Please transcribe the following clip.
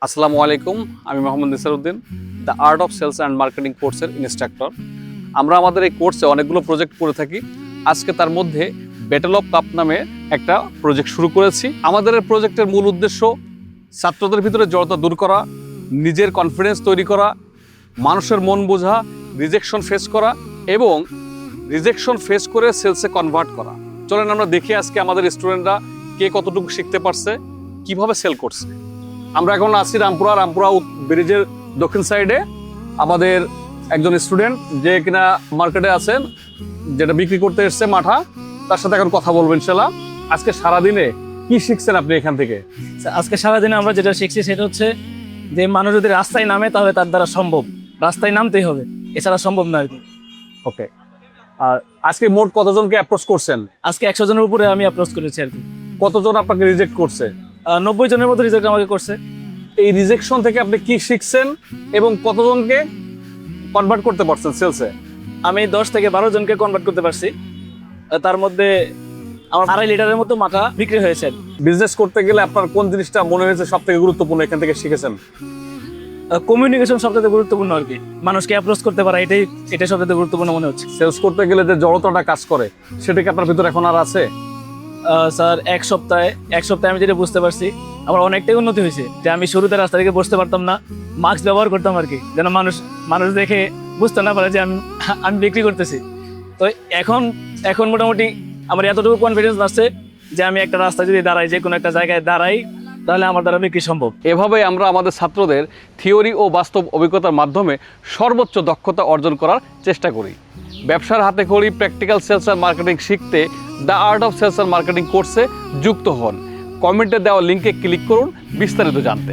আসসালামু আলাইকুম, আমি Mohammad Nisaruddin, the art of sales and marketing কোর্সের ইনস্ট্রাক্টর। আমরা আমাদের এই কোর্সে অনেকগুলো প্রজেক্ট করে থাকি। আজকে তার মধ্যে ব্যাটল অফ কাপ নামে একটা প্রজেক্ট শুরু করেছি। আমাদের এই প্রজেক্টের মূল উদ্দেশ্য ছাত্রদের ভিতরে জড়তা দূর করা, নিজের কনফিডেন্স তৈরি করা, মানুষের মন বোঝা, রিজেকশন ফেস করা এবং রিজেকশন ফেস করে সেলসে কনভার্ট করা। চলেন আমরা দেখি আজকে আমাদের স্টুডেন্টরা কে কতটুকু শিখতে পারছে, কিভাবে সেল করছে। আমরা এখন আছি রামপুরা ব্রিজের দক্ষিণ সাইডে। আমাদের একজন স্টুডেন্ট যে কিনা মার্কেটে আছেন, যেটা বিক্রি করতে এসছে মাঠা, তার সাথে এখন কথা বলবেন ইনশাআল্লাহ। আজকে সারাদিনে কি শিখছেন আপনি এখান থেকে? আজকে সারাদিনে আমরা যেটা শিখছি সেটা হচ্ছে যে মানুষ যদি রাস্তায় নামে তাহলে তার দ্বারা সম্ভব, রাস্তায় নামতেই হবে, এছাড়া সম্ভব না আর কি। ওকে, আর আজকে মোট কতজনকে অ্যাপ্রোচ করছেন? আজকে 100 জনের উপরে আমি অ্যাপ্রোচ করেছি আর কি। কতজন আপনাকে রিজেক্ট করছে? 90 জনের মতো রিজেক্ট আমাকে করছে। এই রিজেকশন থেকে আপনি কি শিখছেন এবং কতজনকে কনভার্ট করতে পারছেন সেলসে? আমি 10 থেকে 12 জনকে কনভার্ট করতে পারছি। তার মধ্যে আমার 2.5 লিটারের মতো মাথা বিক্রি হয়েছে। বিজনেস করতে গেলে আপনার কোন জিনিসটা মনে হয়েছে সব থেকে গুরুত্বপূর্ণ এখান থেকে শিখেছেন? কমিউনিকেশন সবচেয়ে গুরুত্বপূর্ণ আর কি, মানুষকে অ্যাপ্রোচ করতে পারা, এটাই সবচেয়ে গুরুত্বপূর্ণ মনে হচ্ছে। সেলস করতে গেলে যে জড়তাটা কাজ করে সেটা কি আপনার ভিতরে এখন আর আছে? স্যার এক সপ্তাহে আমি যেটা বুঝতে পারছি আমার অনেকটাই উন্নতি হয়েছে। যে আমি শুরুতে রাস্তা থেকে বসতে পারতাম না, মাস্ক ব্যবহার করতাম আর কি, যেন মানুষ দেখে বুঝতে না পারে যে আমি বিক্রি করতেছি। তো এখন মোটামুটি আমার এতটুকু কনফিডেন্স আসছে যে আমি একটা রাস্তায় যদি দাঁড়াই, যে কোনো একটা জায়গায় দাঁড়াই, তাহলে আমার দ্বারা বিক্রি সম্ভব। এভাবেই আমরা আমাদের ছাত্রদের থিওরি ও বাস্তব অভিজ্ঞতার মাধ্যমে সর্বোচ্চ দক্ষতা অর্জন করার চেষ্টা করি। ব্যবসার হাতে খড়ি প্র্যাকটিক্যাল সেলস আর মার্কেটিং শিখতে দ্য আর্ট অফ সেলস আর মার্কেটিং কোর্সে যুক্ত হন। কমেন্টে দেওয়া লিঙ্কে ক্লিক করুন বিস্তারিত জানতে।